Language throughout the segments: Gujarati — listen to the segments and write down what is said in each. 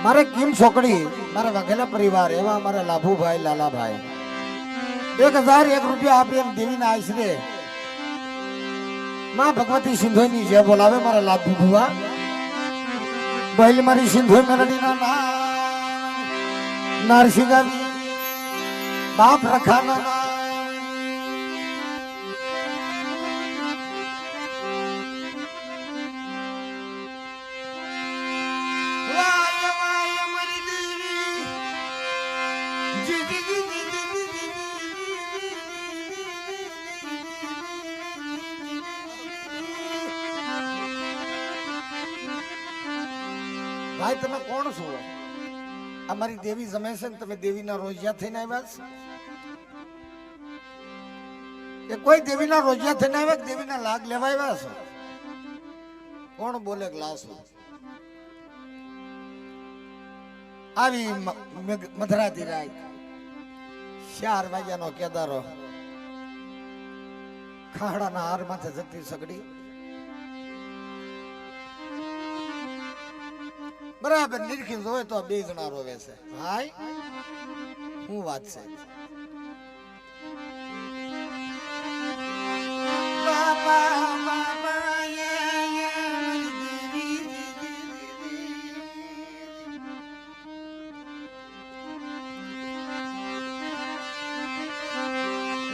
મારે કિમ છોકડી મારા વાઘેલા પરિવાર એવા અમારા લાભુભાઈ લાલાભાઈ 1001 રૂપિયા આપી એમ દેવીના આશરે માં ભગવતી સિંધોઈની જે બોલાવે મારા લાભુ ભુવા પહેલી મારી સિંધોઈ મેલડીના નારસિંગાવી બાપ રખાના ભાઈ તમે કોણ છો? અમારી દેવી જમે છે ને તમે દેવીના રોજિયા થઈને આવ્યા છો કે કોઈ દેવીના રોજિયા થઈને આવ્યા દેવીના લાગ લેવા આવ્યા છો? કોણ બોલે ગ્લાસો આવી મધરાતી રાત 4 વાગ્યાનો કેદારો ખાડાના હાર માથે જતી સગડી બરાબર નિરખી જોવે તો 2 જણા રોવે છે. ભાઈ શું વાત છે?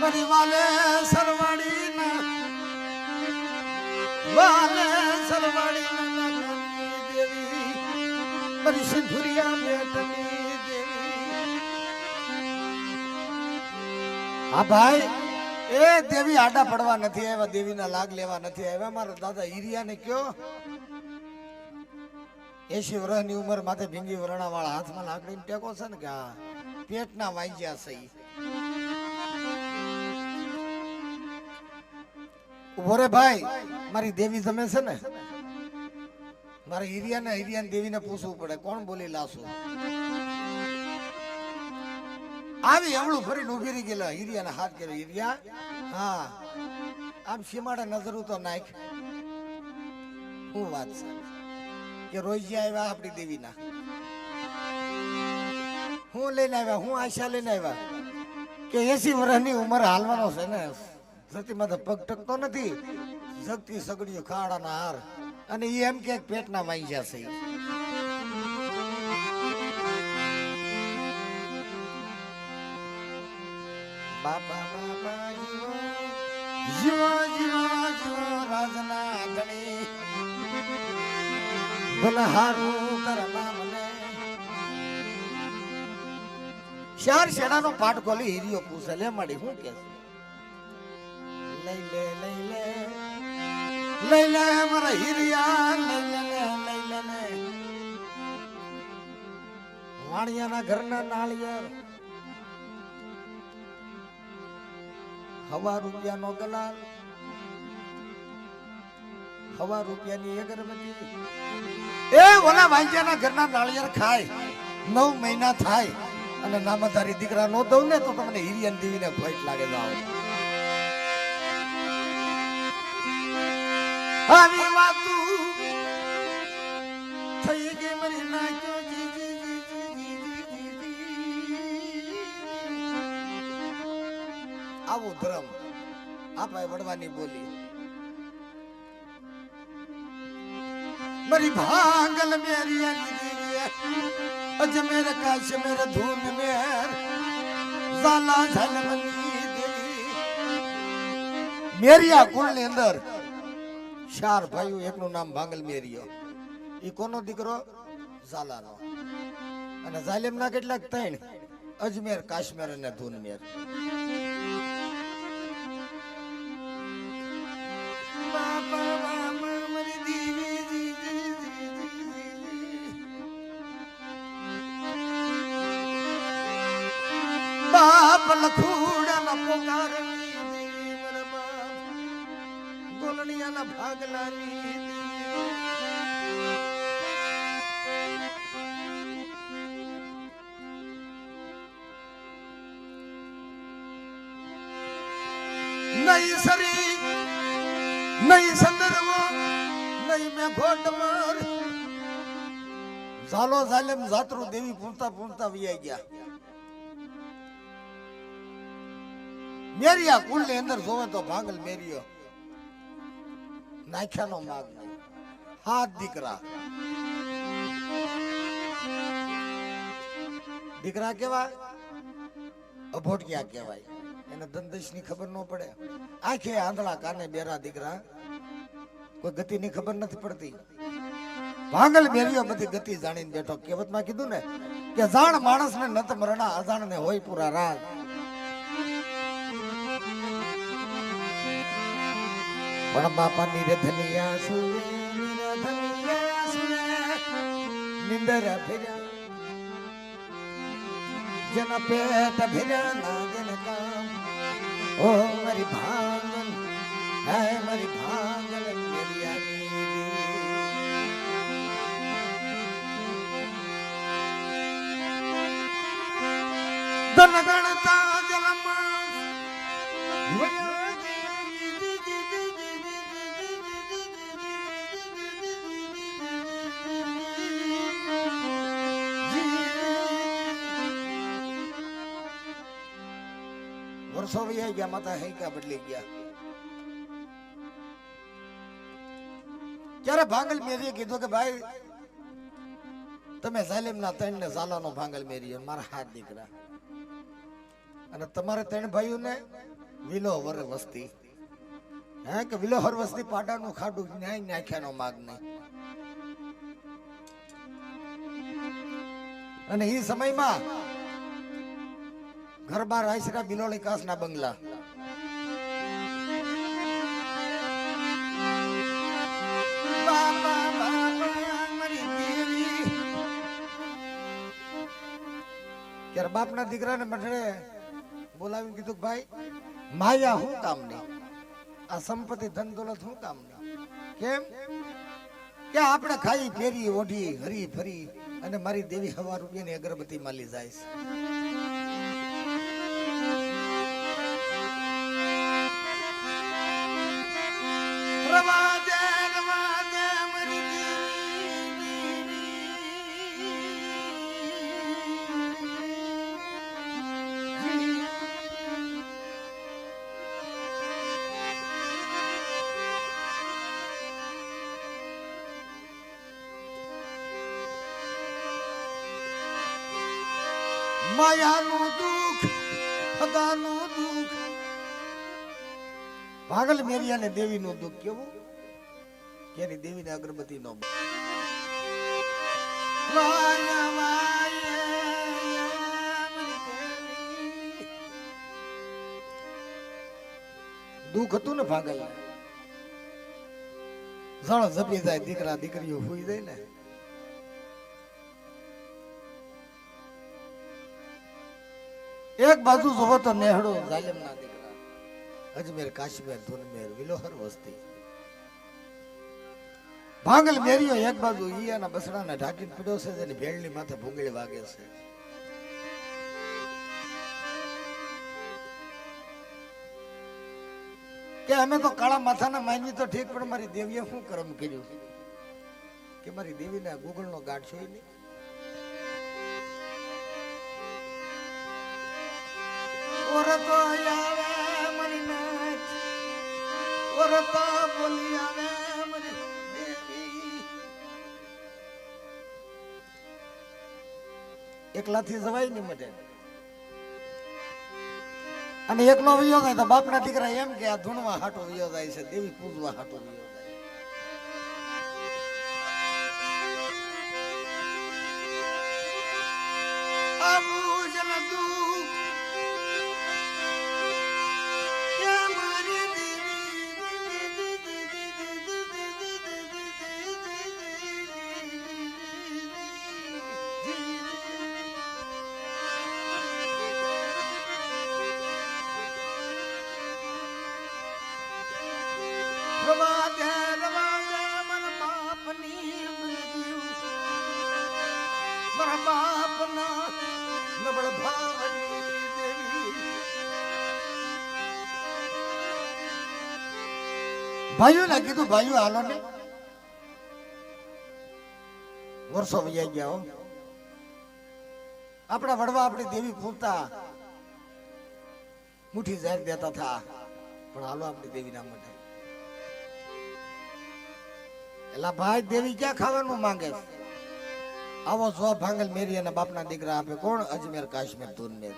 મારી વાલે સરવાડી ના વાલે સરવાડી ના દેવી મારી સિંધુરિયા બેટની દેવી. હા ભાઈ એ દેવી આડા પડવા નથી આવ્યા દેવીના લાગ લેવા નથી આવ્યા. મારા દાદા હીરિયાને કયો 80 વર્ષની ઉંમર માથે ભીંગી વરણા વાળા હાથમાં લાકડીને ટેકો છે ને કે હા પેટના વાંજ્યા સહી ઉભો રે ભાઈ. મારી દેવી જમે છે ને મારે હીરિયાને દેવીને પૂછવું પડે કોણ બોલી લાસો આવી હમણું ફરીને ઉભી રહી ગયેલા હીરિયાને હાથ કર્યો હીરિયા હા આમ સીમાડે નજરું તો નાખ. શું વાત છે કે રોજિયા આવ્યા આપણી દેવીના હું લઈને આવ્યા હું આશા લઈને આવ્યા કે 80 વર્ષની ઉંમર હાલવાનો છે ને સતીમાં તો પગ ટકતો નથી જગતી સગડીઓ ખાડાના હાર અને એમ કે પેટના વાઈ જશે. બાપા બાપા જીવો જીવો જીવો રાજના ધણી ભલે હારું કરના મને 4 શેડાનો પાટ ખોલી હીરિયો પૂછે લે મળી હું કે લઈ લે મારા હીરિયા લઈ લે વાણિયાના ઘરના નાળિયેર હવા રૂપિયાનો ગલાલ હવા રૂપિયાની અગરબત્તી એ ઓલા વાંજ્યાના ઘરના નાળિયેર ખાય 9 મહિના થાય અને નામધારી દીકરા નો દઉં ને તો તમને હીરિયાની દેવીને ફાઈટ લાગે જાવ. આવી વાતું થઈ ગઈ મરી નાખ્યો આવો ધર્મ આપાય વડવાની બોલી મરી ભાંગલ મેરી અજમેર કાશ્મીર ધૂન મેર ઝાલા ઝલમની દેવી. મેરિયા કુળ ની અંદર 4 ભાઈઓ એકનું નામ ભાંગલ મેરિયો ઈ કોનો દીકરો ઝાલાનો અને ઝાલિમ ના કેટલાક 3 અજમેર કાશ્મીર અને ધૂન મેર. બાપ લખુડા ના પોકારની દેવી મારા બાપ ગોલણિયાના ભાગલાની નહીં સરી નહીં સંદર્ભ નહીં મેં ઘોટ માર ઝાલો ઝાલેમ જાતરુ દેવી પૂરતા પૂરતા વૈયા ગયા. મેરિયા કુલ ની અંદર જોવે તો ભાંગલ મેરિયો નાખ્યાનો માગ નહીં. 7 દીકરા. દીકરા કેવા અભોટિયા કહેવાય. એને ધનદેશ ની ખબર ન પડે. આંખે આંધળા કાને બેરા દીકરા. કોઈ ગતિ ની ખબર નથી પડતી. ભાંગલ મેરિયો બધી ગતિ જાણીને બેઠો. કહેવતમાં કીધું ને કે જાણ માણસ ને નત મરણા, અજાણ ને હોય પૂરા રાજ. પણ બાપા નિરધનિયા સુએ નિરધનિયા સુએ નિંદર ફેર્યા જેના પેટ ભર્યા ના જન કામ. ઓ મારી ભાંગલ, હે મારી ભાંગલ મેરિયાની ધન ગણતા જલમાં વર્ષો વહી ગયા. માતા હૈકા બદલી ગયા. ત્યારે ભાંગલ મેરીએ કીધું કે ભાઈ તમે ઝાલિમ ના 3 ને ઝાલાનો ભાંગલ મેરીએ, મારા 7 દીકરા, અને તમારે 3 ભાઈઓ ને વિલોહર વસ્તી. હે કે વિલોહર વસ્તી પાડાનું ખાડું ન્યાય નાખ્યાનો માગ નહીં. અને એ સમયમાં ઘર બાર આશરા બિલોળી કાસના બંગલા. ત્યારે બાપના દીકરાને મંડળે બોલાવીને કીધું ભાઈ માયા હું કામ નહીં, આ સંપત્તિ ધન દોલત હું કામ નહીં. કેમ કે આપણે ખાઈ ફેરી ઓઢી હરી ફરી અને મારી દેવી હવા રૂપિયાની અગરબત્તી માલી જાય છે. માયાનું દુઃખ, હગાનું દુઃખ. ભાંગલ મેરિયા ને દેવીનું દુઃખ કેવું કે એની દેવીને અગરબત્તી નો દુઃખ હતું ને ભાંગલ. જણ જપી જાય, દીકરા દીકરીઓ હોઈ જાય ને. એક બાજુ જોવો તો નેહડો ઝાલિમ ના દીકરા, અજમેર કાશ્મીર ધુનમેર વિલોહર વસ્તી. ભાંગલ મેરિયો એક બાજુ ઈયાના બસડાને ઢાંકીને પડ્યો છે, જેની ભેળની માથે ભૂંગળી વાગે છે. કે અમે તો કાળા માથાના માનવી તો ઠીક, પણ મારી દેવીએ શું કર્મ કર્યું કે મારી દેવીને ગુગળનો ગાંઠ છોઈ નહીં. ઓરતો આવે મારી નાચ, ઓરતો બોલી આવે મારી દેવી. એકલાથી જવાય નહીં મટે. અને એકલો વયો જાય તો બાપના દીકરા એમ કે આ ધૂણવા હાટો વયો જાય છે, દેવી પૂજવા હાટો વયો જાય. ભાઈઓ ને કીધું ભાઈઓ હાલો ને, વર્ષો વૈયા ગયા હો. આપણા વડવા આપણી દેવી પૂરતા મુઠ્ઠી જાહેર દેતા હતા, પણ હાલો આપણી દેવી ના માટે. એલા ભાઈ, દેવી ક્યાં ખાવાનું માંગે? આવો જવાબ ભાંગલ મેરી અને બાપના દીકરા આપે કોણ? અજમેર કાશ્મીર દુનમેર.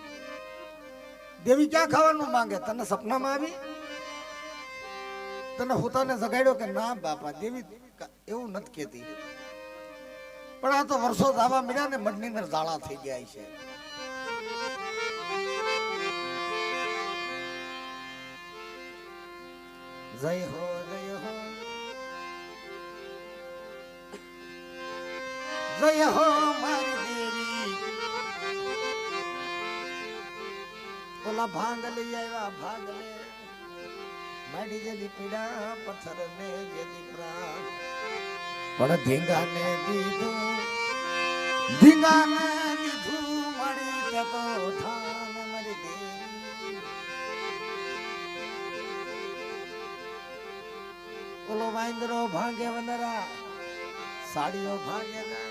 દેવી ક્યાં ખાવાનું માંગે? તને સપનામાં આવી? તને હુતાને જગાડ્યો કે ના બાપા? દેવી એવું નથી કેતી, પણ આ તો વર્ષો દાવા મળ્યા ને મનની અંદર જાળા થઈ ગયા છે. જય હો જય હો જય હો મારી દેવી. ઓલા ભાંગલે આવ્યા ભાંગલે, માડી જેલી પીડા પથ્થર ને જેલી પ્રાણ, પણ ધીંગાને દીધું મારી તકો થાન મારી દેવી. ઓલો વાંદરો ભાંગે વનરા, સાડીઓ ભાંગે ના.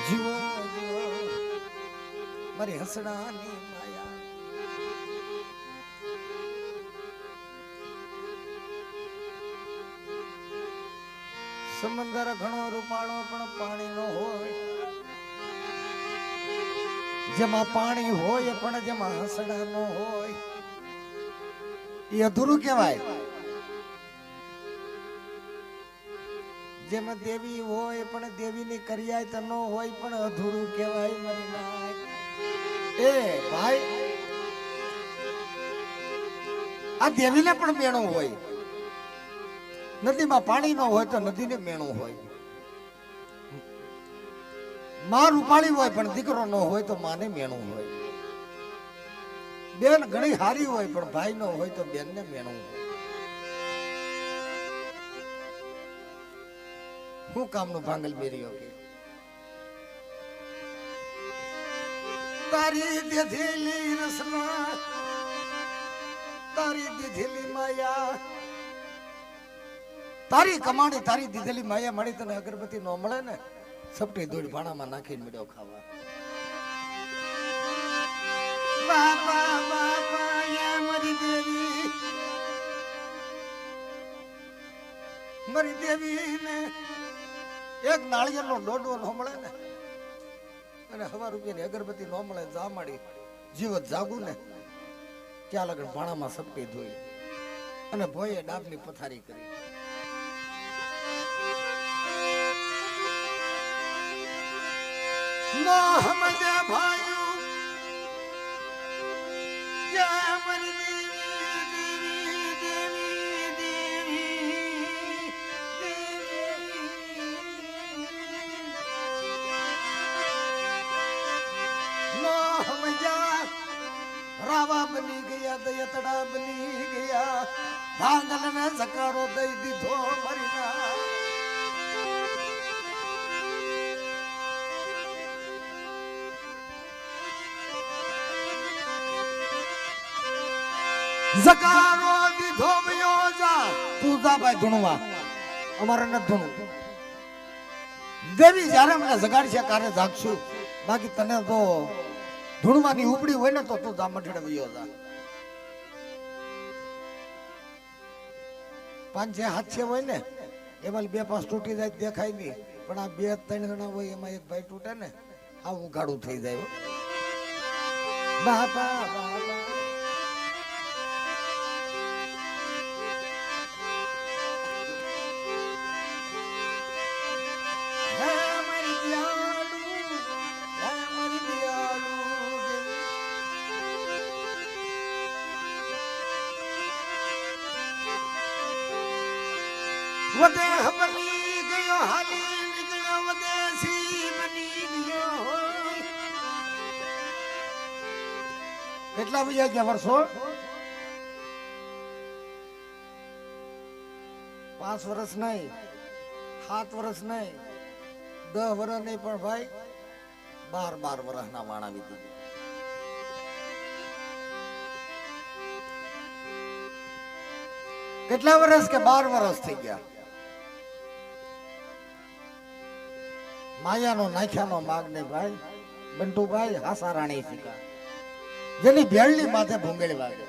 જીવો જીવો મારી હસડાની માયા. સમંદર ઘણો રૂપાળો પણ પાણી નો હોય, જેમાં પાણી હોય પણ જેમાં હસડા નો હોય એ અધૂરું કહેવાય. જેમાં દેવી હોય પણ દેવીની કરિયાત ન હોય પણ અધૂરું કહેવાય. મારી નાય એ ભાઈ, આ દેવીને પણ મેણું હોય. નદીમાં પાણી ન હોય તો નદીને મેણું હોય. માં રૂપાળી હોય પણ દીકરો ન હોય તો માને મેણું હોય. બેન ઘણી હારી હોય પણ ભાઈ ન હોય તો બેનને મેણું હોય. હું કામનું ભાંગલ મેર્યો કે તારી દીધેલી રસના, તારી દીધેલી માયા, તારી કમાણી તારી દીધેલી માયા મળી તને અગરબત્તી ન મળે ને, સપટી દોડ ભાણામાં નાખીને મળ્યો ખાવા. બાપા બાપા યા મારી દેવી, મારી દેવી ને એક નાળિયેરનો દોડવો ન મળે ને, અને 1,000 રૂપિયાની અગરબત્તી ન મળે, જા માડી જીવત જાગું ને ત્યાં લગન ભાણામાં સપટી ધોઈ અને ભોયે ડાબની પથારી કરી. ના સમજે ભાઈઓ યા મારી રાવા બની ગયા, દયતડા બની ગયા, ભાંગલ ને સકારો દઈ દીધો મારી ના. સકારો દીધો ભયો જા, તું જા ભાઈ ધૂણવા, અમારે ન ધૂણું. દેવી જયારે મને જગાડશે કારે જાગશું, બાકી તને તો ધૂણવાની ઉપડી હોય ને તો તું જા મઠડે વયો જા. 5-6 હાથ હોય ને એમાં 2-5 તૂટી જાય દેખાય નહીં, પણ આ 2-3 જણા હોય એમાં એક ભાઈ તૂટે ને આ ઉઘાડું થઈ જાય. બાપા બાપા વદે બની ગયો હાલી નીકળ્યો નવદેશી બની ગયો. કેટલા વયા ગયા વર્ષો? 5 વર્ષ નહીં, 7 વર્ષ નહીં, 10 વર્ષ નહીં, પણ ભાઈ 12 વર્ષના વાણા વીતી ગયા. કેટલા વર્ષ કે 12 વર્ષ થઈ ગયા. માયાનો નાખ્યાનો માગ ને ભાઈ બંટુભાઈ હાસા રાણી શીખા જેની ભેળની માથે ભૂંગળી વાગે.